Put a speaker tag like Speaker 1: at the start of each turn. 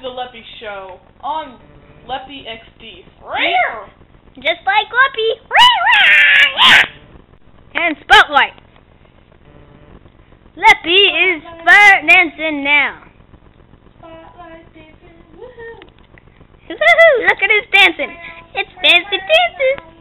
Speaker 1: the Leppy Show on Leppy XD. Rare!
Speaker 2: Just like Leppy. And Spotlight. Leppy is fire dancing now.
Speaker 1: Spotlight dancing, woohoo!
Speaker 2: Woohoo! Look at his dancing. It's dancing, dancing.